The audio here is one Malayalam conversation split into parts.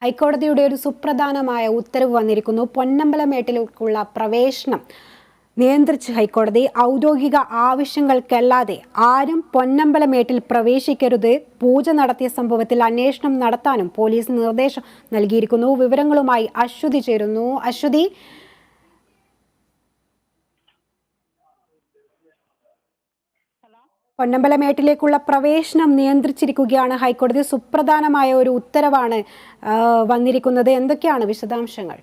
ഹൈക്കോടതിയുടെ ഒരു സുപ്രധാനമായ ഉത്തരവ് വന്നിരിക്കുന്നു. പൊന്നമ്പലമേട്ടിലേക്കുള്ള പ്രവേശനം നിയന്ത്രിച്ച് ഹൈക്കോടതി ഔദ്യോഗിക ആവശ്യങ്ങൾക്കല്ലാതെ ആരും പൊന്നമ്പലമേട്ടിൽ പ്രവേശിക്കരുത്. പൂജ നടത്തിയ സംഭവത്തിൽ അന്വേഷണം നടത്താനും പോലീസ് നിർദ്ദേശം നൽകിയിരിക്കുന്നു. വിവരങ്ങളുമായി അശ്വതി ചേരുന്നു. അശ്വതി, പൊന്നമ്പലമേട്ടിലേക്കുള്ള പ്രവേശനം നിയന്ത്രിച്ചിരിക്കുകയാണ് ഹൈക്കോടതി. സുപ്രധാനമായ ഒരു ഉത്തരവാണ് വന്നിരിക്കുന്നത്. എന്തൊക്കെയാണ് വിശദാംശങ്ങൾ?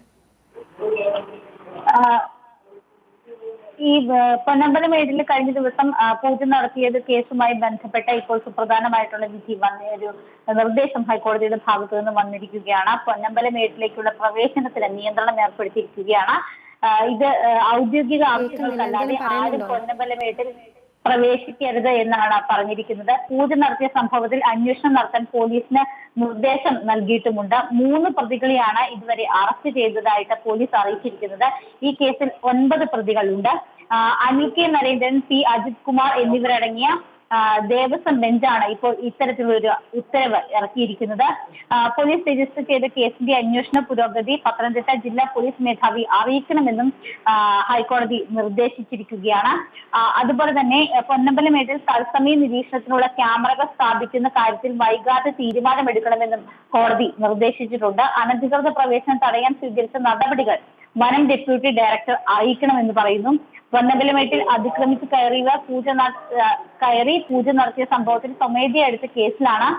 ഈ പൊന്നമ്പലമേട്ടിൽ കഴിഞ്ഞ ദിവസം പൂജ നടത്തിയത് കേസുമായി ബന്ധപ്പെട്ട ഇപ്പോൾ സുപ്രധാനമായിട്ടുള്ള വിധി ഒരു നിർദ്ദേശം ഹൈക്കോടതിയുടെ ഭാഗത്തു നിന്ന് വന്നിരിക്കുകയാണ്. പൊന്നമ്പലമേട്ടിലേക്കുള്ള പ്രവേശനത്തിന് നിയന്ത്രണം ഏർപ്പെടുത്തിയിരിക്കുകയാണ്. ഇത് ഔദ്യോഗിക ആവശ്യങ്ങൾക്കല്ലാതെ ആരും പൊന്നമ്പലമേട്ടിൽ പ്രവേശിക്കരുത് എന്നാണ് പറഞ്ഞിരിക്കുന്നത്. പൂജ നടത്തിയ സംഭവത്തിൽ അന്വേഷണം നടത്താൻ പോലീസിന് നിർദ്ദേശം നൽകിയിട്ടുമുണ്ട്. 3 പ്രതികളെയാണ് ഇതുവരെ അറസ്റ്റ് ചെയ്തതായിട്ട് പോലീസ് അറിയിച്ചിരിക്കുന്നത്. ഈ കേസിൽ 9 പ്രതികളുണ്ട്. അനിൽ കെ നരേന്ദ്രൻ, പി അജിത് കുമാർ എന്നിവരടങ്ങിയ ദേവസ്വം ബെഞ്ചാണ് ഇപ്പോൾ ഇത്തരത്തിലൊരു ഉത്തരവ് ഇറക്കിയിരിക്കുന്നത്. പോലീസ് രജിസ്റ്റർ ചെയ്ത കേസിന്റെ അന്വേഷണ പുരോഗതി പത്തനംതിട്ട ജില്ലാ പോലീസ് മേധാവി അറിയിക്കണമെന്നും ഹൈക്കോടതി നിർദ്ദേശിച്ചിരിക്കുകയാണ്. അതുപോലെ തന്നെ പൊന്നമ്പലമേട്ടിൽ തത്സമയ നിരീക്ഷണത്തിനുള്ള ക്യാമറകൾ സ്ഥാപിക്കുന്ന കാര്യത്തിൽ വൈകാതെ തീരുമാനമെടുക്കണമെന്നും കോടതി നിർദ്ദേശിച്ചിട്ടുണ്ട്. അനധികൃത പ്രവേശനം തടയാൻ സ്വീകരിച്ച നടപടികൾ വനം ഡെപ്യൂട്ടി ഡയറക്ടർ അറിയിക്കണമെന്ന് പറയുന്നു. പൊന്നമ്പലമേട്ടിൽ അതിക്രമിച്ച് കയറി പൂജ നടത്തിയ സംഭവത്തിൽ സ്വമേധയാ എടുത്ത കേസിലാണ്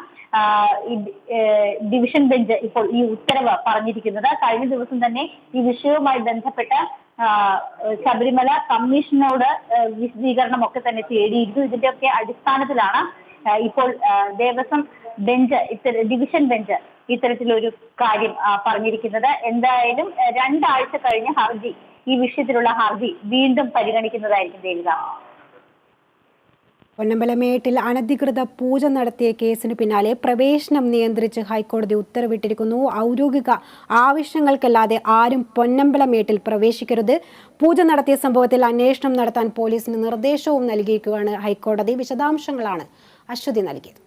ഡിവിഷൻ ബെഞ്ച് ഇപ്പോൾ ഈ ഉത്തരവ് പറഞ്ഞിരിക്കുന്നത്. കഴിഞ്ഞ ദിവസം തന്നെ ഈ വിഷയവുമായി ബന്ധപ്പെട്ട ശബരിമല കമ്മീഷനോട് വിശദീകരണമൊക്കെ തന്നെ തേടിയിരുന്നു. ഇതിന്റെയൊക്കെ അടിസ്ഥാനത്തിലാണ് ഇപ്പോൾ ദേവസ്വം ബെഞ്ച് ഡിവിഷൻ ബെഞ്ച് ഇത്തരത്തിലൊരു കാര്യം പറഞ്ഞിരിക്കുന്നത്. എന്തായാലും 2 ആഴ്ച കഴിഞ്ഞ് ഈ വിഷയത്തിലുള്ള ഹർജി വീണ്ടും പരിഗണിക്കുന്നതായിരിക്കും ദേവിക. പൊന്നമ്പലമേട്ടിൽ അനധികൃത പൂജ നടത്തിയ കേസിന് പിന്നാലെ പ്രവേശനം നിയന്ത്രിച്ച് ഹൈക്കോടതി ഉത്തരവിട്ടിരിക്കുന്നു. ഔദ്യോഗിക ആവശ്യങ്ങൾക്കല്ലാതെ ആരും പൊന്നമ്പലമേട്ടിൽ പ്രവേശിക്കരുത്. പൂജ നടത്തിയ സംഭവത്തിൽ അന്വേഷണം നടത്താൻ പോലീസിന് നിർദ്ദേശവും നൽകിയിരിക്കുകയാണ് ഹൈക്കോടതി. വിശദാംശങ്ങളാണ് അശ്വതി നൽകിയത്.